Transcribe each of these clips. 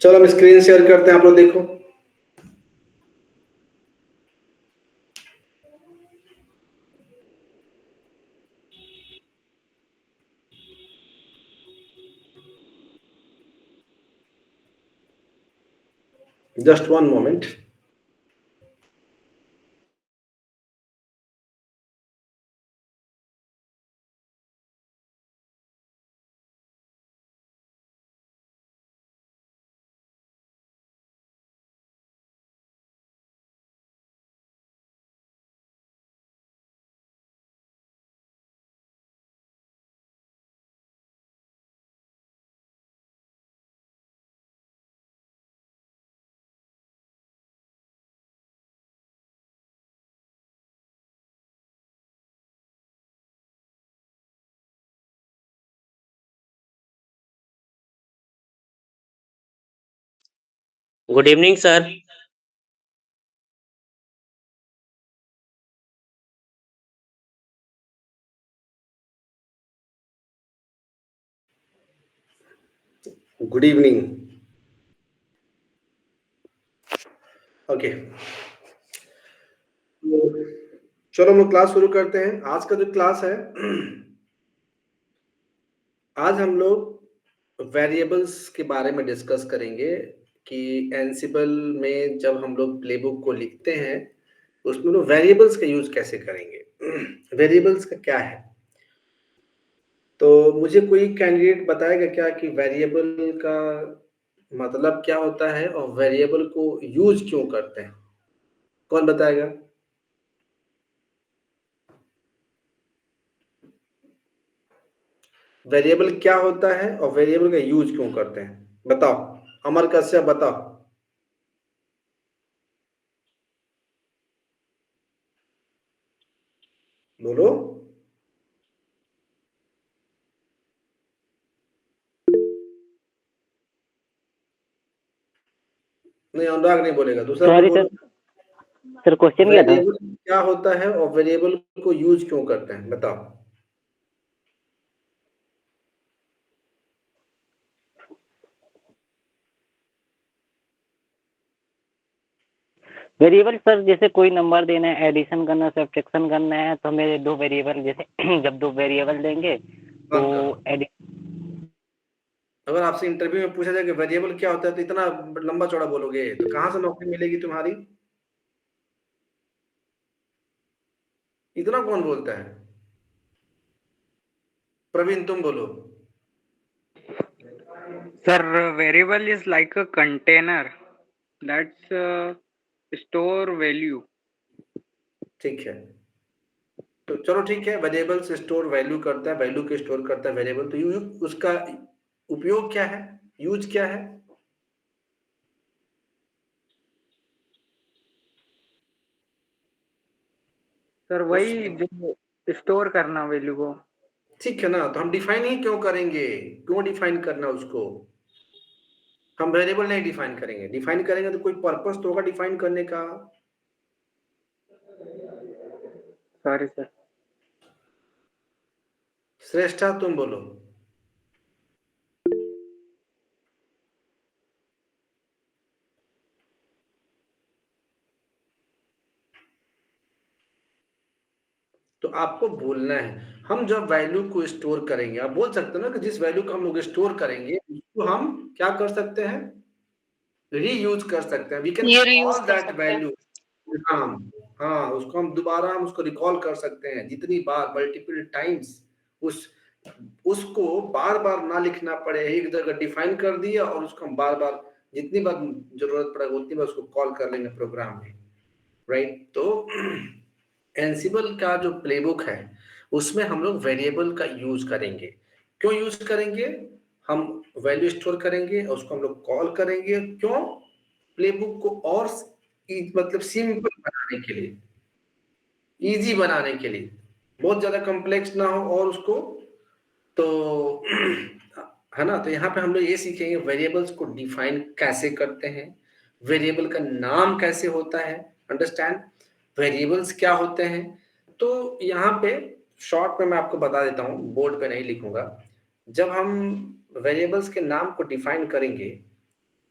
चलो हम screen share करते हैं, आप लोग देखो। Just one moment. Good evening sir. Good evening. Okay, चलो हम लोग क्लास शुरू करते हैं। आज का जो क्लास है, आज हम लोग वेरिएबल्स के बारे में डिस्कस करेंगे कि एंसिबल में जब हम लोग प्लेबुक को लिखते हैं उसमें लोग वेरिएबल्स का यूज कैसे करेंगे। वेरिएबल्स का क्या है, तो मुझे कोई कैंडिडेट बताएगा क्या कि वेरिएबल का मतलब क्या होता है और वेरिएबल को यूज क्यों करते हैं? कौन बताएगा? वेरिएबल क्या होता है और वेरिएबल का यूज क्यों करते हैं, बताओ। अमर कश्यप बताओ। बोलो। नहीं, अनुराग नहीं बोलेगा, दूसरा कोई बोलो। सर क्वेश्चन क्या था? वेरिएबल क्या होता है और वेरिएबल को यूज क्यों करते हैं, बताओ। वेरिएबल सर, जैसे कोई नंबर देना है, एडिशन करना, सब्ट्रैक्शन करना है, तो हमें दो वेरिएबल, जैसे जब दो वेरिएबल देंगे तो अगर आपसे इंटरव्यू में पूछा जाए कि वेरिएबल क्या होता है तो इतना लंबा चौड़ा बोलोगे तो कहां से नौकरी मिलेगी तुम्हारी? इतना कौन बोलता है? प्रवीण तुम बोलो। Sir, variable is like a container that's store value. ठीक है, तो चलो ठीक है, वेरिएबल से स्टोर वैल्यू करता है, वैल्यू के स्टोर करता है वेरिएबल, तो उसका उपयोग क्या है, यूज क्या है? सर वही जो स्टोर करना वैल्यू को। ठीक है ना, तो हम डिफाइन ही क्यों करेंगे? क्यों डिफाइन करना उसको? हम वेरिएबल नहीं डिफाइन करेंगे, डिफाइन करेंगे तो कोई पर्पस तो होगा डिफाइन करने का। Sorry sir. श्रेष्ठा तुम बोलो। तो आपको बोलना है, हम जब वैल्यू को स्टोर करेंगे, आप बोल सकते हो ना कि जिस वैल्यू को हम लोग स्टोर करेंगे उसको हम क्या कर सकते हैं, रीयूज कर सकते हैं। We can call that value. हाँ, हाँ, उसको हम दोबारा हम उसको रिकॉल कर सकते हैं जितनी बार, मल्टीपल टाइम्स। उस उसको बार बार ना लिखना पड़े, एक जगह डिफाइन कर दिया और उसको हम बार बार जितनी बार जरूरत पड़ेगा उतनी बार उसको कॉल कर लेंगे प्रोग्राम में, राइट। तो एंसिबल का जो प्लेबुक है उसमें हम लोग वेरिएबल का यूज करेंगे। क्यों यूज करेंगे? हम वैल्यू स्टोर करेंगे और उसको हम लोग कॉल करेंगे। क्यों? प्लेबुक को और मतलब सिंपल बनाने के लिए, इजी बनाने के लिए, बहुत ज्यादा कॉम्प्लेक्स ना हो और उसको, तो है ना। तो यहाँ पे हम लोग ये सीखेंगे वेरिएबल्स को डिफाइन कैसे करते हैं, वेरिएबल का नाम कैसे होता है, अंडरस्टैंड, वेरिएबल्स क्या होते हैं। तो यहाँ पे शॉर्ट में मैं आपको बता देता हूँ, बोर्ड पे नहीं लिखूंगा। जब हम वेरिएबल्स के नाम को डिफाइन करेंगे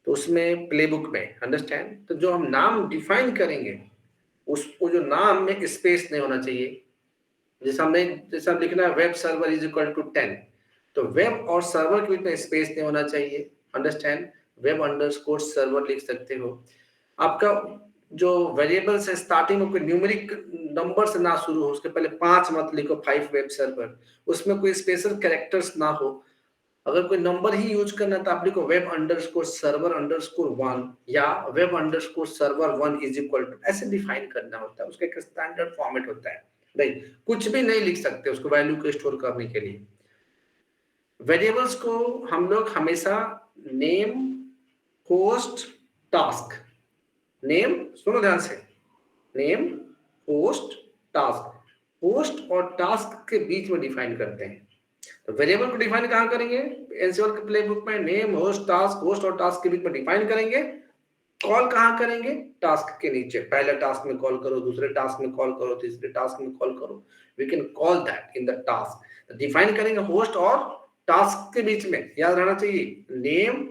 तो उसमें प्लेबुक में, अंडरस्टैंड। तो जो हम नाम डिफाइन करेंगे उसको, जो नाम में स्पेस नहीं होना चाहिए। जैसा लिखना है web server is equal to 10, तो वेब और सर्वर के बीच में स्पेस नहीं होना चाहिए, अंडरस्टैंड। वेब अंडरस्कोर सर्वर लिख सकते हो। आपका जो वेरिएबल्स है स्टार्टिंग में कोई न्यूमेरिक नंबर से ना शुरू हो, उसके पहले 5 मत लिखो, 5 वेब सर्वर, उसमें कोई स्पेशल कैरेक्टर्स ना हो। अगर कोई नंबर ही यूज करना है तो आप लिखो वेब अंडरस्कोर सर्वर अंडरस्कोर 1 या web underscore server 1 is equal to, ऐसे डिफाइन करना होता है। उसका एक स्टैंडर्ड फॉर्मेट होता है, नहीं कुछ भी नहीं लिख सकते उसको वैल्यू को स्टोर करने के लिए। वेरिएबल्स को हम लोग हमेशा नेम, होस्ट, टास्क, नेम सुनो ध्यान से, नेम, होस्ट, टास्क, होस्ट और टास्क के बीच में डिफाइन करते हैं। तो वेरिएबल को डिफाइन कहां करेंगे? एनसीओआर के प्लेबुक में नेम, होस्ट, टास्क, होस्ट और टास्क के बीच में डिफाइन करेंगे। कॉल कहां करेंगे? टास्क के नीचे, पहले टास्क में कॉल करो, दूसरे टास्क में कॉल करो, तीसरे टास्क में कॉल करो। We can call that in the task. Define करेंगे होस्ट और टास्क के बीच में, याद रहना चाहिए, name,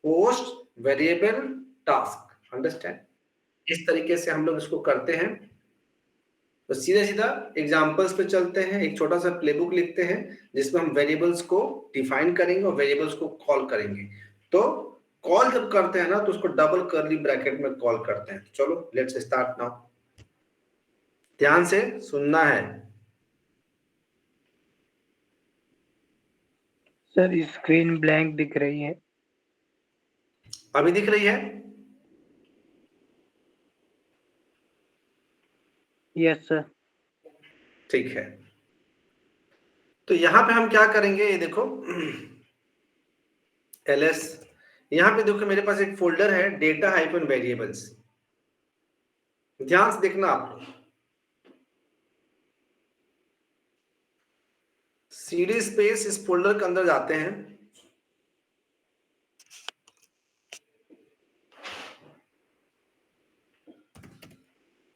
host, variable, task, understand. इस तरीके से हम लोग इसको करते हैं। तो सीधा सीधा एग्जांपल्स पे चलते हैं। एक छोटा सा प्लेबुक लिखते हैं जिसमें हम वेरिएबल्स को डिफाइन करेंगे और वेरिएबल्स को कॉल करेंगे। तो कॉल जब करते हैं ना तो उसको डबल कर्ली ब्रैकेट में कॉल करते हैं। चलो लेट्स स्टार्ट नाउ, ध्यान से सुनना है। सर स्क्रीन ब्लैंक दिख रही है। अभी दिख रही है? Yes sir. ठीक है, तो यहां पे हम क्या करेंगे, ये देखो ls, यहां पे देखो मेरे पास एक फोल्डर है डेटा हाइफन वेरिएबल्स। ध्यान से देखना आप लोग, सीडी स्पेस इस फोल्डर के अंदर जाते हैं।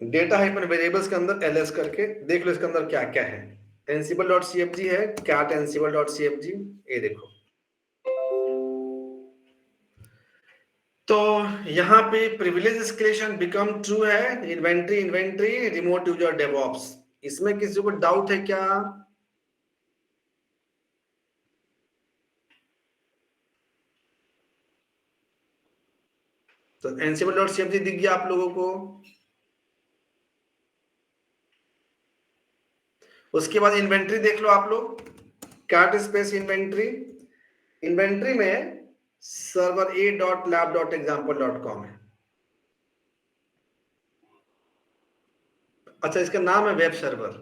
डेटा हाइफन वेरिएबल्स के अंदर ls करके देख लो इसके अंदर क्या क्या है। ansible.cfg है, cat ansible.cfg, ये देखो। तो यहाँ पे प्रिविलेज एस्केलेशन बिकम ट्रू है, इन्वेंट्री रिमोट यूजर डेवऑप्स। इसमें किसी को डाउट है क्या? तो ansible.cfg दिख गया आप लोगों को। उसके बाद इन्वेंट्री देख लो आप लोग, कैट स्पेस इन्वेंट्री, इन्वेंट्री में सर्वर a.lab.example.com है। अच्छा, इसका नाम है वेब सर्वर,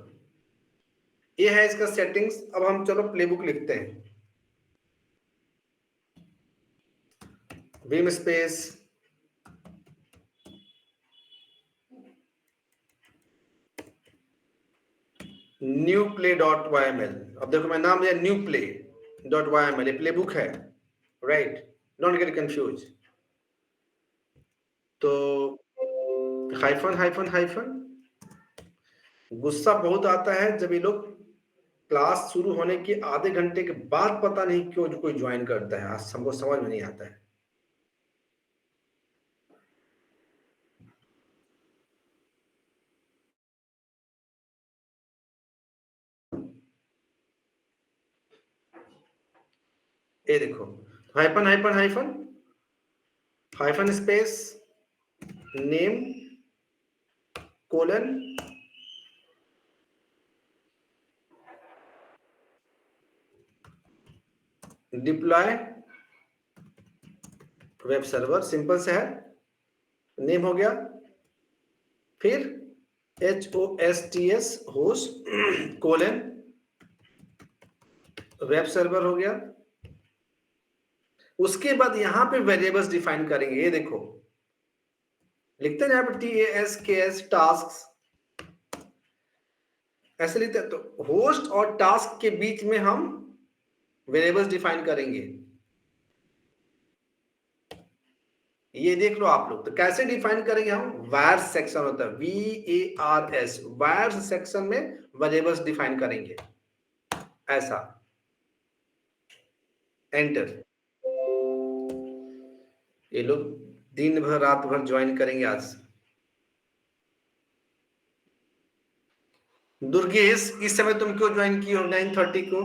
ये है इसका सेटिंग्स। अब हम चलो प्लेबुक लिखते हैं, Vim space new play dot YML। अब देखो मैं नाम दिया न्यू प्ले डॉट YML, ये प्लेबुक है, राइट, डोंट गेट कंफ्यूज। तो हाइफन हाइफन हाइफन, गुस्सा बहुत आता है जब ये लोग क्लास शुरू होने के आधे घंटे के बाद पता नहीं क्यों कोई ज्वाइन करता है, आज हमको समझ में नहीं आता है। ये देखो, hyphen hyphen hyphen hyphen space name colon deploy web server, simple से है, नेम हो गया, फिर HOSTS host colon web server हो गया। उसके बाद यहां पे वेरिएबल्स डिफाइन करेंगे। ये देखो लिखते हैं यहाँ पे TASKS टास्क, ऐसे लिखते हैं। तो होस्ट और टास्क के बीच में हम वेरिएबल्स डिफाइन करेंगे, ये देख लो आप लोग। तो कैसे डिफाइन करेंगे हम? वायर्स सेक्शन होता है, VARS, वायर्स सेक्शन में वेरिएबल्स डिफाइन करेंगे, ऐसा, एंटर। ये लोग दिन भर रात भर ज्वाइन करेंगे आज से। दुर्गेश, इस समय तुम क्यों ज्वाइन की हो 9:30 को?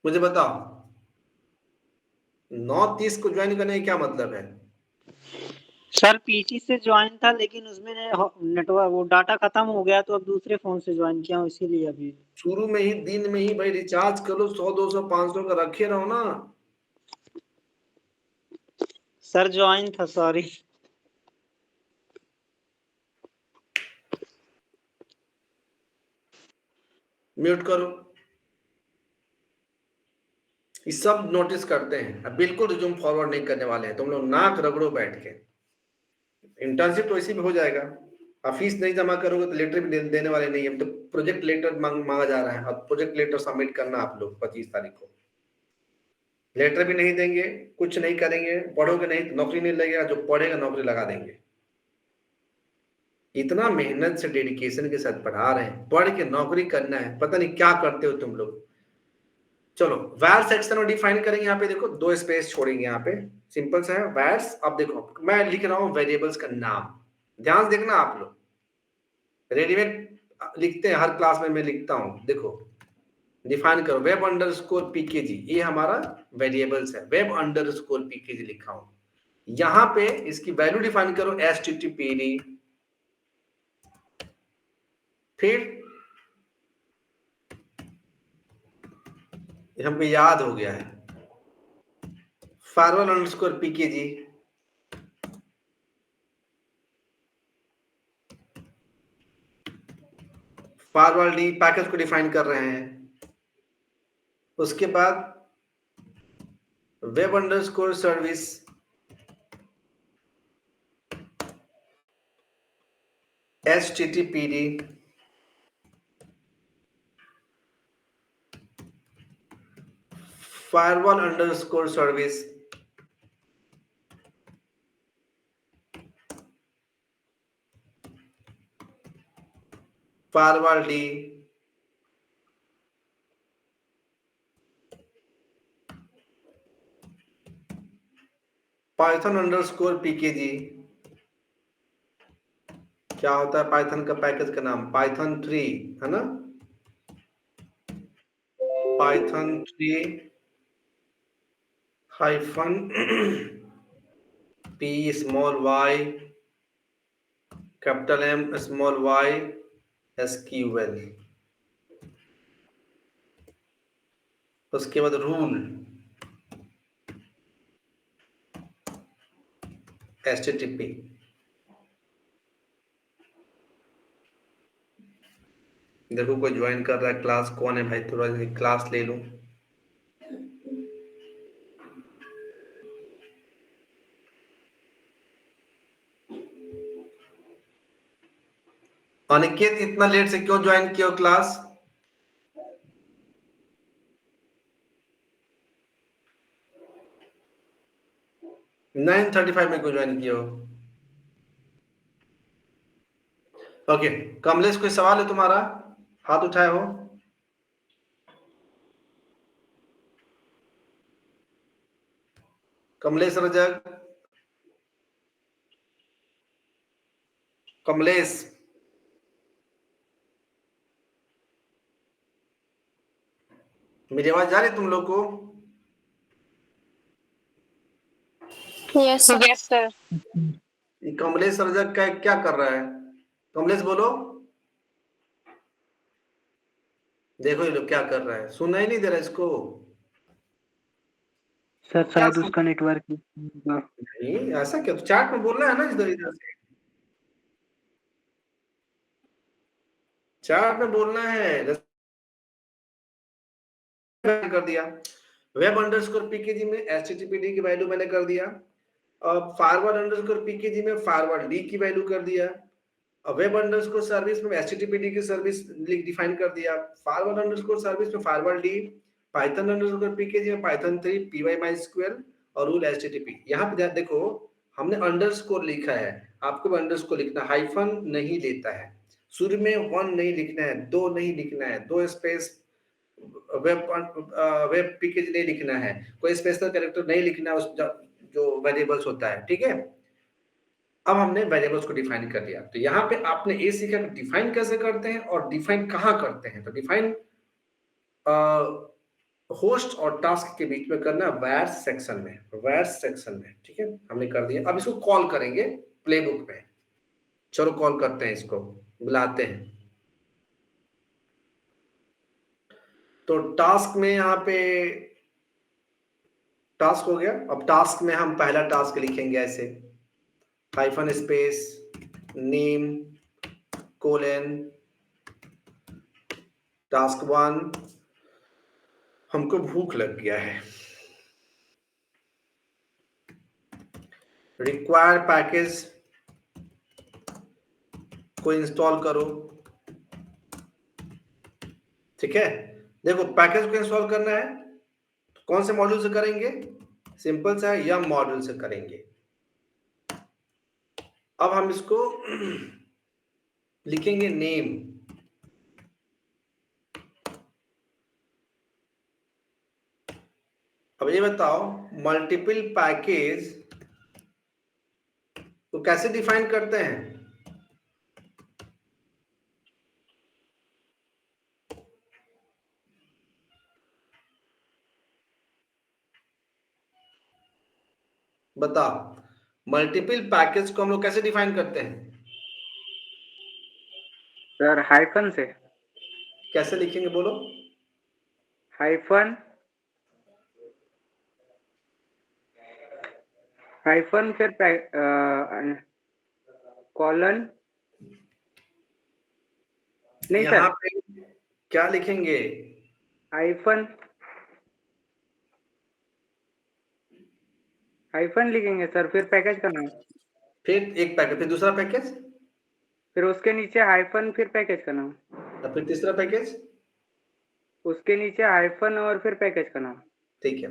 मुझे बताओ, 9:30 को ज्वाइन करने का क्या मतलब है? सर पीसी से ज्वाइन था, लेकिन उसमें नेटवर्क वो डाटा खत्म हो गया, तो अब दूसरे फोन से ज्वाइन किया हूँ, इसीलिए अभी। शुरू में ही दिन में ही भाई रिचार्ज कर लो, 100 200 500 का रखे रहो ना। सर ज्वाइन था, सॉरी। म्यूट करो। ये सब नोटिस करते हैं। अब बिल्कुल रिज्यूम फॉरवर्ड नहीं करने वाले हैं, तुम लोग नाक रगड़ो बैठ के। इंटर्नशिप तो इसी में हो जाएगा। आप फीस नहीं जमा करोगे तो लेटर भी देने वाले नहीं है। तो प्रोजेक्ट लेटर मांगा जा रहा है, अब प्रोजेक्ट लेटर सबमिट करना आप लोग 25 तारीख को। लेटर भी नहीं देंगे, कुछ नहीं करेंगे, पढ़ोगे नहीं तो नौकरी नहीं लगेगा, जो पढ़ेगा नौकरी लगा देंगे। इतना मेहनत से डेडिकेशन के साथ पढ़ा रहे हैं, पढ़ के नौकरी करना है, पता नहीं क्या करते हो तुम लोग। चलो वैर सेक्शन में डिफाइन करेंगे। यहाँ पे देखो 2 स्पेस छोड़ेंगे, यहाँ पे सिंपल सा है वैर्स। अब देखो मैं लिख रहा हूँ वेरिएबल्स का नाम, ध्यान देखना आप लोग। रेडीमेड लिखते हैं, हर क्लास में मैं लिखता हूँ। देखो डिफाइन करो वेब अंडरस्कोर पीकेजी, ये हमारा वेरिएबल्स है। वेब अंडरस्कोर पीकेजी लिखा हूँ। यहाँ पे इसकी वैल्यू डिफाइन करो httpd, फिर हमको याद हो गया है firewall underscore PKG, firewall D package को डिफाइन कर रहे हैं। उसके बाद web underscore service httpd, firewall underscore service firewall D, Python underscore PKG. क्या होता है पाइथन का पैकेज का नाम? पाइथन 3 है ना, Python 3 hyphen p small y capital M small y SQL। उसके बाद रूल HTTP। देखो कोई ज्वाइन कर रहा है क्लास, कौन है भाई? थोड़ा क्लास ले लूं। अनिकेत इतना लेट से क्यों ज्वाइन किया क्लास? नाइन 35 में क्यों ज्वाइन किया हो? ओके कमलेश, कोई सवाल है तुम्हारा? हाथ उठाए हो? कमलेश रजक, कमलेश, मेरी आवाज जा रही तुम लोग को? Yes sir. कमलेश रजक का क्या कर रहा है? कमलेश बोलो। देखो ये लोग क्या कर रहा है, सुना ही नहीं दे रहा इसको। सर शायद उसका नेटवर्क नहीं ऐसा क्या, तो चैट में बोलना है ना इधर इधर से, चैट में बोलना है। कर दिया वेब अंडरस्कोर पीकेजी में httpd की वैल्यू मैंने कर दिया। अब फायरवॉल अंडरस्कोर पीकेजी में फायरवॉल डी की वैल्यू कर दिया। अब वेब अंडरस्कोर सर्विस में httpd की सर्विस डिफाइन कर दिया। फायरवॉल अंडरस्कोर सर्विस में firewall D, Python underscore PKG में पाइथन 3 py-mysql और रूल http। यहाँ पे देखो हमने अंडरस्कोर लिखा है, आपको भी अंडरस्कोर लिखना, हाइफन नहीं लेता है। शुरू में 1 नहीं लिखना है, 2 नहीं लिखना है, 2 स्पेस वेब पैकेज नहीं लिखना है, कोई स्पेशल कैरेक्टर नहीं लिखना है उस जो वेरिएबल्स होता है, ठीक है। अब हमने वेरिएबल्स को डिफाइन कर लिया, तो यहाँ पे आपने ये सीखा कि डिफाइन कैसे करते हैं और डिफाइन कहाँ करते हैं। तो डिफाइन होस्ट और टास्क के बीच में करना वायर सेक्शन में, ठीक है, हमने कर दिया। अब इसको कॉल करेंगे प्लेबुक में। चलो कॉल करते हैं, इसको बुलाते हैं। तो टास्क में यहाँ पे टास्क हो गया। अब टास्क में हम पहला टास्क लिखेंगे ऐसे, hyphen space name colon task 1। हमको भूख लग गया है, रिक्वायर पैकेज को इंस्टॉल करो, ठीक है। देखो पैकेज को इंस्टॉल करना है तो कौन से मॉड्यूल से करेंगे, सिंपल सा है, यम मॉड्यूल से करेंगे। अब हम इसको लिखेंगे नेम। अब ये बताओ मल्टीपल पैकेज को कैसे डिफाइन करते हैं। बता, मल्टीपल पैकेज को हम लोग कैसे डिफाइन करते हैं। सर हाइफन से। कैसे लिखेंगे बोलो। हाइफन फिर कॉलन नहीं यहाँ सर, पे क्या लिखेंगे, हाइफन लिखेंगे सर, फिर पैकेज का नाम, फिर एक पैकेज, फिर दूसरा पैकेज, फिर उसके नीचे हाइफन, फिर पैकेज का नाम, और फिर तीसरा पैकेज, उसके नीचे हाइफन और फिर पैकेज का नाम। ठीक है।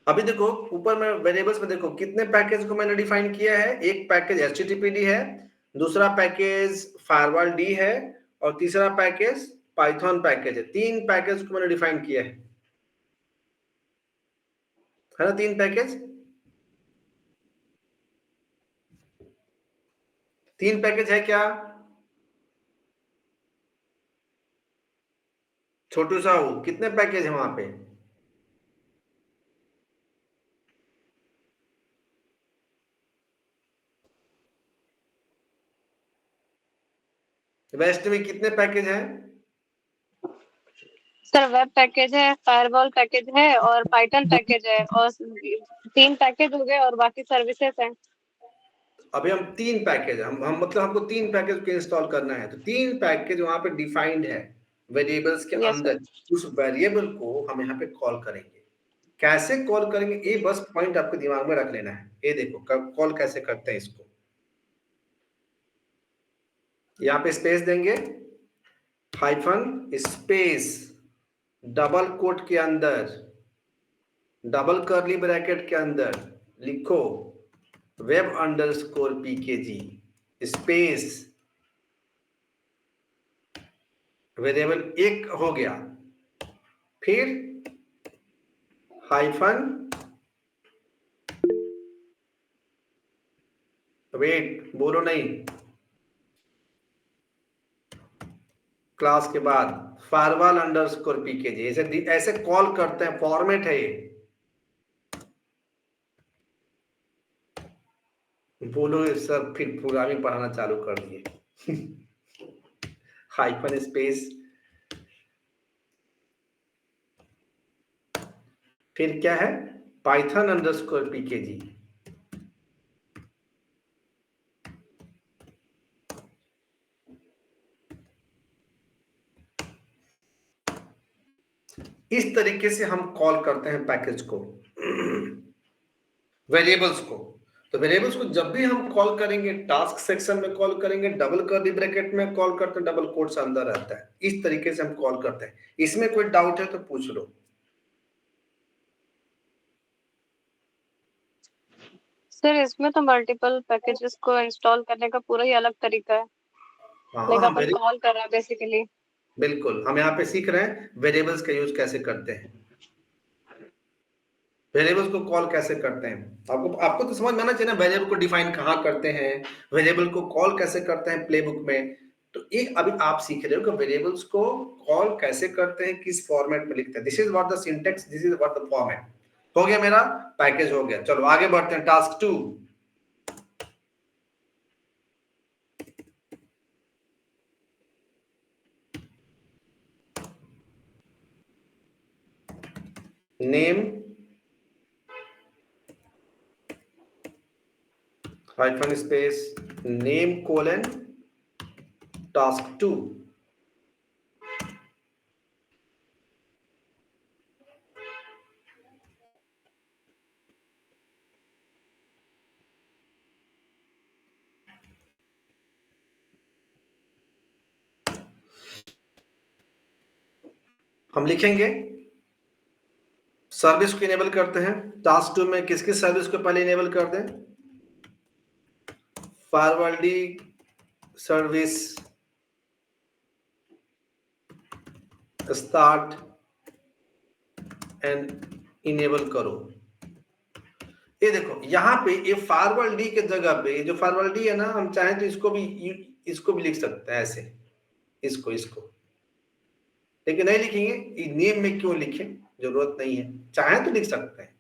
अभी देखो ऊपर में वेरिएबल्स में देखो कितने पैकेज को मैंने डिफाइन किया है। एक पैकेज HTTPD है, दूसरा पैकेज फायरवॉल डी है, और तीसरा पैकेज पाइथन पैकेज है। 3 पैकेज को मैंने डिफाइन किया है ना, 3 पैकेज। 3 पैकेज है क्या छोटू साहू, कितने पैकेज है वहां पे। वेस्ट में कितने पैकेज हैं। सर वेब पैकेज है, फायरवॉल पैकेज है और पाइथन पैकेज है, और 3 पैकेज हो गए और बाकी सर्विसेज हैं। अभी हम 3 पैकेज हम मतलब हमको 3 पैकेज को इंस्टॉल करना है, तो 3 पैकेज वहां पे डिफाइंड है वेरिएबल्स के यस अंदर। उस वेरिएबल को हम यहाँ पे कॉल करेंगे। कैसे कॉल करेंगे ये बस पॉइंट आपको दिमाग में रख लेना है। ये देखो कॉल कैसे करते हैं इसको। यहाँ पे स्पेस देंगे, हाइफन स्पेस डबल कोट के अंदर, डबल कर्ली ब्रैकेट के अंदर लिखो web underscore PKG space variable 1 हो गया, फिर हाइफन वेट बोलो नहीं, क्लास के बाद फायरवॉल अंडरस्कोर पीकेजी ऐसे कॉल करते हैं। फॉर्मेट है ये, बोलो सर फिर प्रोग्रामिंग पढ़ाना चालू कर दिए। हाइफन स्पेस फिर क्या है, पाइथन अंडरस्कोर पीकेजी। इस तरीके से हम कॉल करते हैं पैकेज को, वेरिएबल्स को। तो वेरिएबल्स को जब भी हम कॉल करेंगे टास्क सेक्शन में कॉल करेंगे, डबल कर्ली ब्रैकेट में कॉल करते हैं, डबल कोट्स अंदर रहता है। इस तरीके से हम कॉल करते हैं। इसमें कोई डाउट है तो पूछ लो। सर इसमें तो मल्टीपल पैकेजेस को इंस्टॉल करने का पूरा ही अलग तरीका है, हाँ लाइक हाँ अपन कॉल कर रहे हैं बेसिकली। बिल्कुल, हम यहाँ पे सीख रहे हैं वेरिएबल्स का यूज कैसे करते हैं, वेरिएबल्स को कॉल कैसे करते हैं। आपको आपको तो समझ में आना चाहिए ना, वेरिएबल को डिफाइन कहाँ करते हैं, वेरिएबल को कॉल कैसे करते हैं प्लेबुक में। तो ये अभी आप सीख रहे हो कि वेरिएबल्स को कॉल कैसे करते हैं, किस फॉर्मेट में लिखते हैं। This is what the syntax, this is what the format. हो गया, मेरा पैकेज हो गया। चलो आगे बढ़ते हैं, task 2। Name hyphen space name colon task 2। हम लिखेंगे सर्विस को इनेबल करते हैं। टास्क 2 में किस किस सर्विस को पहले इनेबल कर दें? Forwarding service start and enable करो। ये देखो यहाँ पे ये फॉरवर्ड डी के जगह पे जो फॉरवर्ड डी है ना, हम चाहें तो इसको भी लिख सकते हैं ऐसे, इसको लेकिन नहीं लिखेंगे। नेम में क्यों लिखें, जरूरत नहीं है, चाहे तो लिख सकते हैं।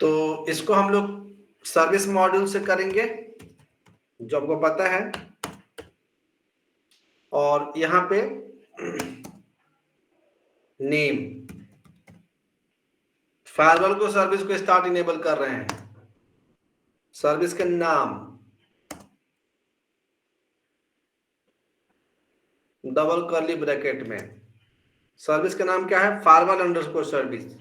तो इसको हम लोग सर्विस मॉड्यूल से करेंगे जो आपको पता है, और यहां पे नेम फायरवॉल को सर्विस को स्टार्ट इनेबल कर रहे हैं, सर्विस का नाम डबल कर्ली ब्रैकेट में, सर्विस का नाम क्या है? Firewall underscore service.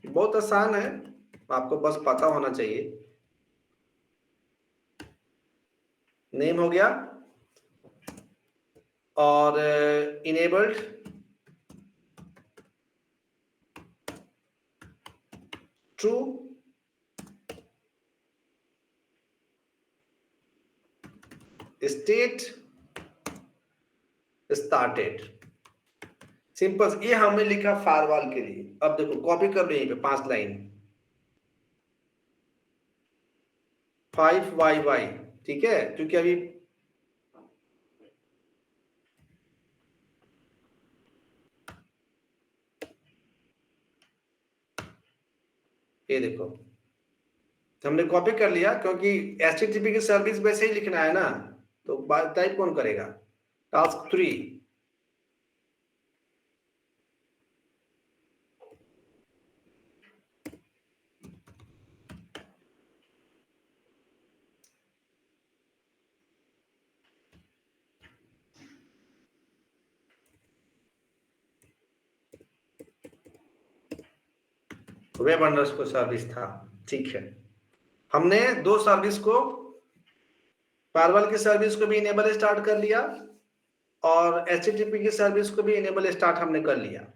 बहुत आसान है, आपको बस पता होना चाहिए। नेम हो गया, और enabled true, state started. Simple, ये हमने लिखा फायरवॉल के लिए। अब देखो कॉपी कर लो यहीं पे 5 लाइन 5YY, ठीक है, क्योंकि अभी ये देखो हमने कॉपी कर लिया, क्योंकि HTTP की सर्विस वैसे ही लिखना है ना, तो टाइप कौन करेगा। टास्क 3, वेब अंडरस्कोर सर्विस था, ठीक है। हमने 2 सर्विस को, फायरवॉल की सर्विस को भी इनेबल स्टार्ट कर लिया, और HTTP की सर्विस को भी इनेबल स्टार्ट हमने कर लिया।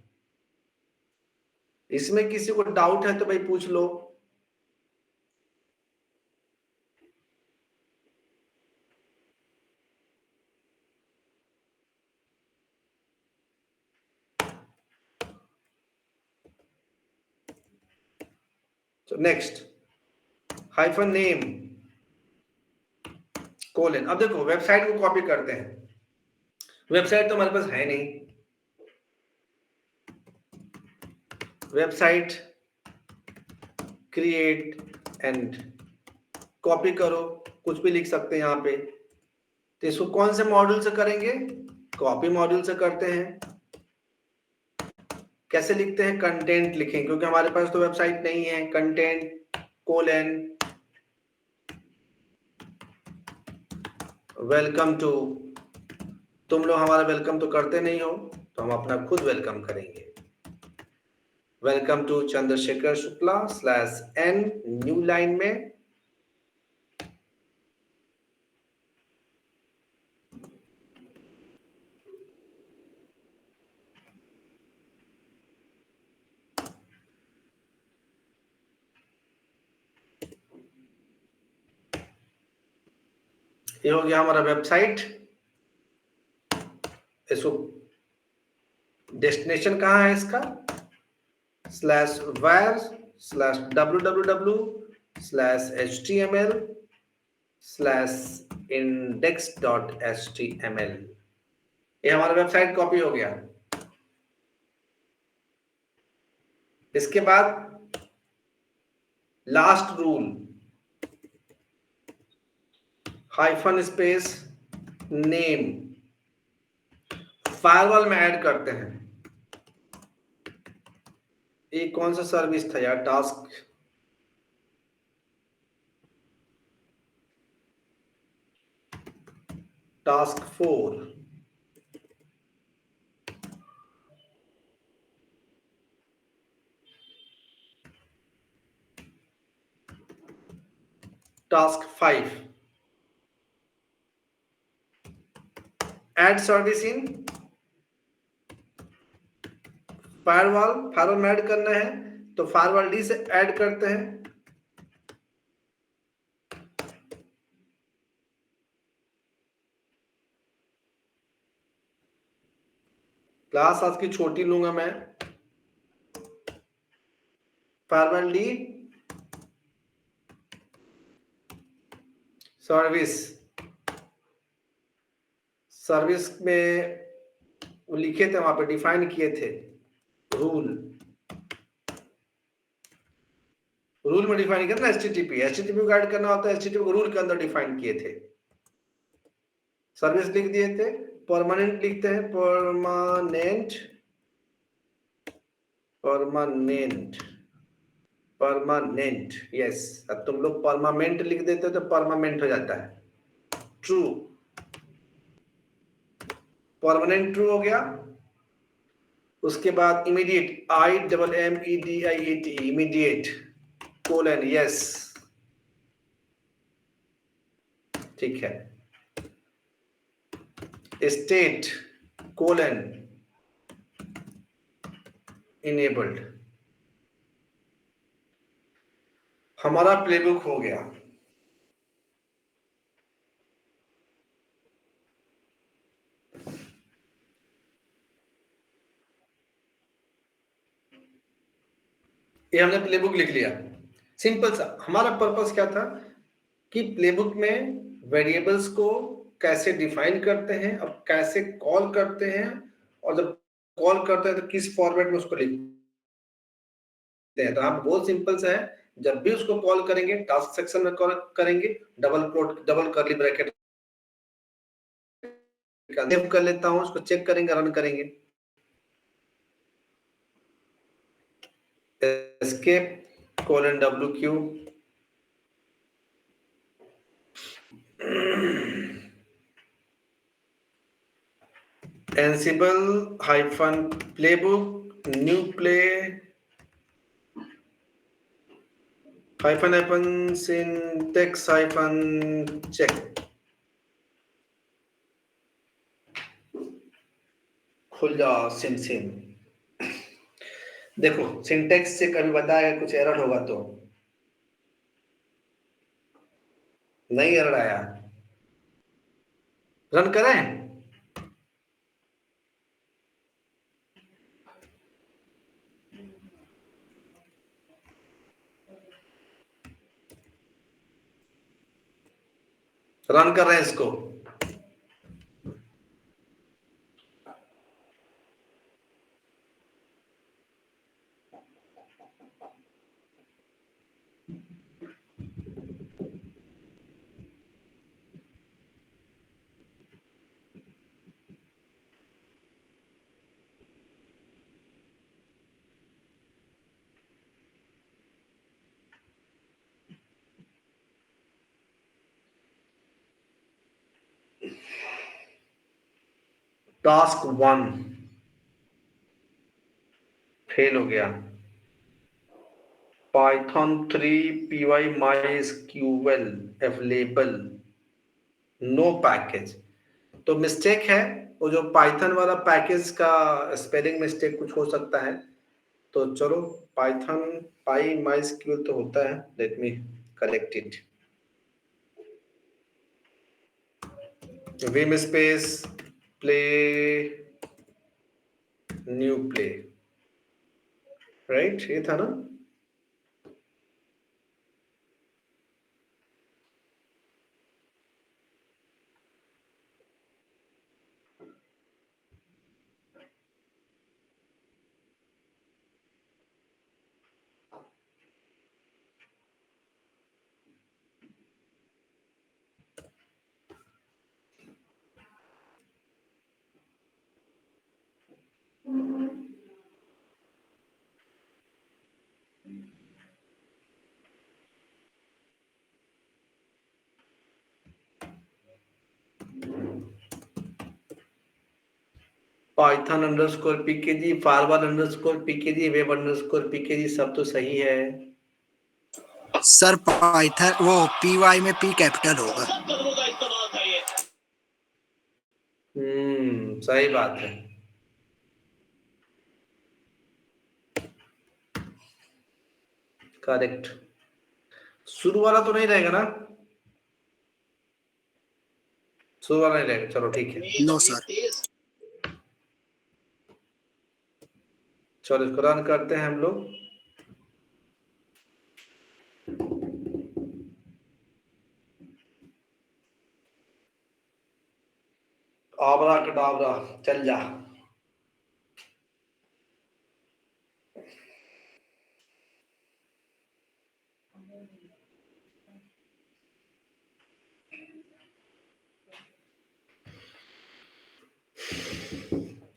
इसमें किसी को डाउट है तो भाई पूछ लो। तो नेक्स्ट हाइफन नेम कोलन। अब देखो वेबसाइट को कॉपी करते हैं, वेबसाइट तो हमारे पास है नहीं, वेबसाइट क्रिएट एंड कॉपी करो, कुछ भी लिख सकते हैं यहाँ पे। तो इसको कौन से मॉड्यूल से करेंगे? कॉपी मॉड्यूल से करते हैं। कैसे लिखते हैं? कंटेंट लिखेंगे, क्योंकि हमारे पास तो वेबसाइट नहीं है। कंटेंट कोलन वेलकम टू तुम लोग हमारा वेलकम तो करते नहीं हो, तो हम अपना खुद वेलकम करेंगे। Welcome to Chandrashekhar Shukla /n new line में ये हो गया हमारा वेबसाइट। इसको डेस्टिनेशन कहाँ है इसका, /var/www/html/index.html। ये हमारा वेबसाइट कॉपी हो गया। इसके बाद last rule, hyphen space name, firewall में ऐड करते हैं। ये कौन सा सर्विस था यार, task 4, task 5, add service in firewall में ऐड करना है, तो फायरवॉल डी से ऐड करते हैं। क्लास आज की छोटी लूंगा मैं। फायरवॉल डी सर्विस में वो लिखे थे, वहां पे डिफाइन किए थे रूल में डिफाइन किया था ना, एचटीटीपी को ऐड करना होता है, एचटीटीपी को रूल के अंदर डिफाइन किए थे। सर्विस लिख दिए थे, परमानेंट लिखते हैं, परमानेंट यस। अब तुम लोग परमानेंट लिख देते हो तो परमानेंट हो जाता है, ट्रू, परमानेंट ट्रू हो गया। उसके बाद immediate, IMMEDIAT, immediate colon yes, ठीक है। State colon enabled. हमारा प्लेबुक हो गया। ये हमने प्लेबुक लिख लिया, सिंपल सा। हमारा पर्पस क्या था कि प्लेबुक में वेरिएबल्स को कैसे डिफाइन करते हैं, अब कैसे कॉल करते हैं, और जब कॉल करते हैं तो किस फॉर्मेट में उसको लिखते हैं। तो आप बहुत सिंपल सा है, जब भी उसको कॉल करेंगे टास्क सेक्शन में कॉल करेंगे, डबल कर्ली ब्रैकेट सेव कर लेता हूं, उसको चेक करेंगे, रन करेंगे, escape :WQ Ansible-playbook new play -syntax -check। खुल जाओ सिम। देखो सिंटेक्स से कभी बताया कुछ एरर होगा तो नहीं, एरर आया, रन करें। रन कर रहे हैं इसको। टास्क 1 फेल हो गया। Python 3 py mysql available, no package. तो मिस्टेक है, वो जो पाइथन वाला पैकेज का स्पेलिंग मिस्टेक कुछ हो सकता है। तो चलो, पाइथन पाई माइस्क्यूल तो होता है, let me correct it. Vim space play new play, right, ये था ना। Python underscore PKG, forward underscore PKG, web underscore PKG, सब तो सही है। सर पाइथन वो पीवाई में पी कैपिटल होगा। सही बात है। करेक्ट। शुरू वाला तो नहीं रहेगा ना? शुरू वाला नहीं रहेगा, चलो ठीक है। No sir. चलो इसको रन करते हैं हम लोग। आबरा कडाबरा, चल जा।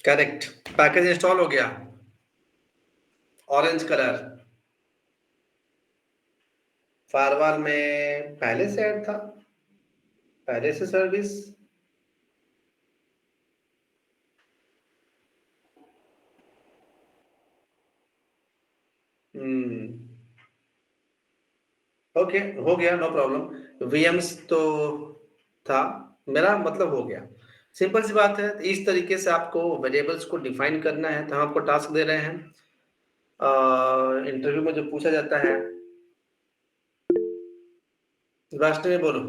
करेक्ट, पैकेज इंस्टॉल हो गया। ऑरेंज कलर फायरवॉल में पहले से ऐड था, पहले से सर्विस। ओके, हो गया, नो प्रॉब्लम। वीएम्स तो था, मेरा मतलब हो गया। सिंपल सी बात है। इस तरीके से आपको वेरिएबल्स को डिफाइन करना है। तो हम आपको टास्क दे रहे हैं, इंटरव्यू में जो पूछा जाता है। राष्ट्र में बोलो।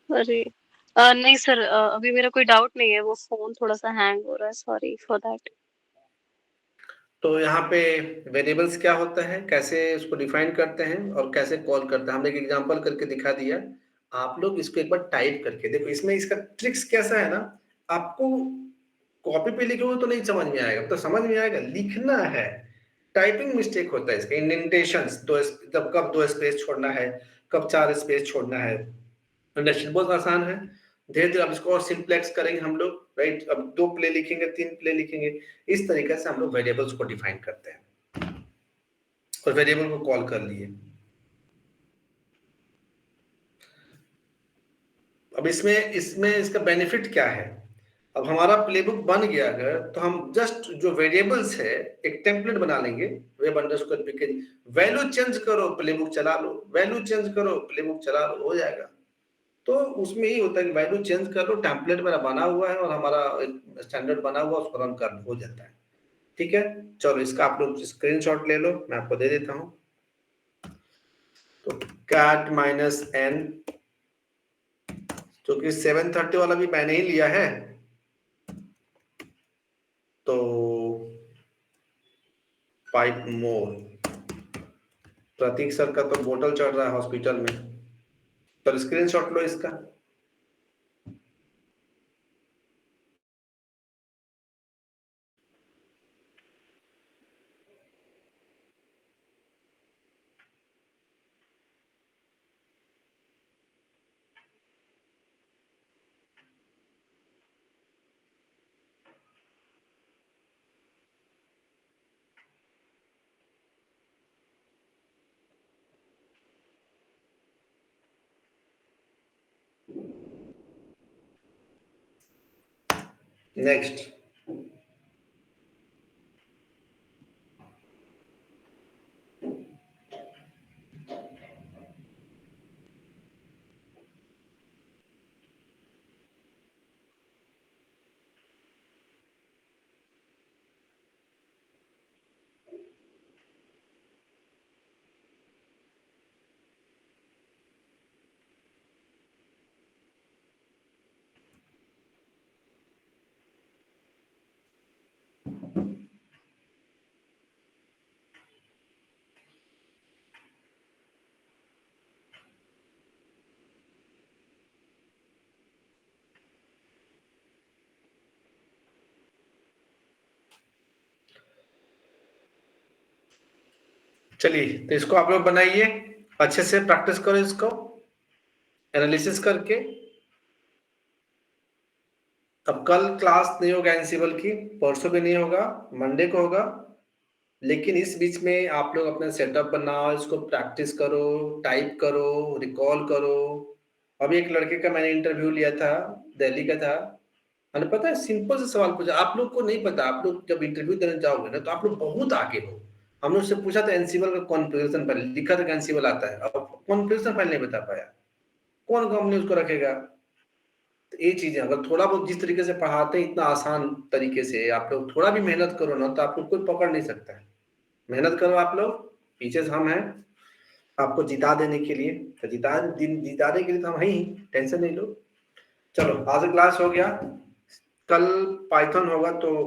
अरे नहीं सर, अभी मेरा कोई डाउट नहीं है, वो फोन थोड़ा सा हैंग हो रहा है, सॉरी फॉर दैट। तो यहाँ पे वेरिएबल्स क्या होता है, कैसे उसको डिफाइन करते हैं और कैसे कॉल करते हैं, हमने एक एग्जांपल करके दिखा दिया। आप लोग इसको एक बार टाइप करके देखो। इसमें इसका ट्रिक्स कैसा है ना, आपको कॉपी पे लिखोगे तो नहीं समझ में आएगा, तो समझ में आएगा, लिखना है। टाइपिंग मिस्टेक होता है इसका, इंडेंटेशंस, कब 2 स्पेस छोड़ना है, कब 4 स्पेस छोड़ना है। अंडरस्टैंड बहुत आसान है। धीरे धीरे अब इसको और सिंप्लेक्स करेंगे हम लोग, राइट। अब 2 प्ले लिखेंगे, 3 प्ले लिखेंगे। इस तरीके से हम लोग वेरिएबल्स को डिफाइन करते हैं और वेरिएबल को कॉल कर लिए। अब इसमें इसमें इसका बेनिफिट क्या है? अब हमारा प्लेबुक बन गया अगर, तो हम जस्ट जो वेरिएबल्स है एक टेम्पलेट बना लेंगे, web underscore package, value change करो प्लेबुक चला लो, वैल्यू चेंज करो प्लेबुक चला लो, हो जाएगा। तो उसमें ही होता है कि वैल्यू चेंज कर लो, टेम्पलेट मेरा बना हुआ है और हमारा एक स्टैंडर्ड बना हुआ, उसको रन कर हो जाता है। ठीक है, चलो इसका आप लोग स्क्रीनशॉट ले लो, मैं आपको दे देता हूं। तो cat -n, जो कि 730 वाला भी मैंने ही लिया है। तो पाइप मोर, प्रतीक सर का तो बोतल चढ़ रहा है हॉस्पिटल में। तो स्क्रीनशॉट लो इसका। नेक्स्ट। चलिए, तो इसको आप लोग बनाइए, अच्छे से प्रैक्टिस करो इसको एनालिसिस करके। अब कल क्लास नहीं होगा एनसीबल की, परसों भी नहीं होगा, मंडे को होगा। लेकिन इस बीच में आप लोग अपना सेटअप बनाओ, इसको प्रैक्टिस करो, टाइप करो, रिकॉल करो। अभी एक लड़के का मैंने इंटरव्यू लिया था, दिल्ली का था। मैंने पता है सिंपल से सवाल पूछा, आप लोग को नहीं पता, आप लोग जब इंटरव्यू देने जाओगे ना तो आप लोग बहुत आगे हो। हमने उससे पूछा था एनसीबल का कॉन्फ़िगरेशन फाइल, लिखा था कि एनसीबल आता है, अब कॉन्फ़िगरेशन फाइल नहीं बता पाया, कौन कंपनी उसको रखेगा। तो ये चीजें अगर थोड़ा बहुत जिस तरीके से पढ़ाते हैं इतना आसान तरीके से आप लोग थोड़ा भी मेहनत करो ना तो आप लोग कोई पकड़ नहीं सकता है। मेहनत करो आप लोग, पीछे से हम हैं आपको जिता देने के लिए, तो जिताने के लिए तो हम ही, टेंशन नहीं लो। चलो आज क्लास हो गया, कल पाइथन होगा तो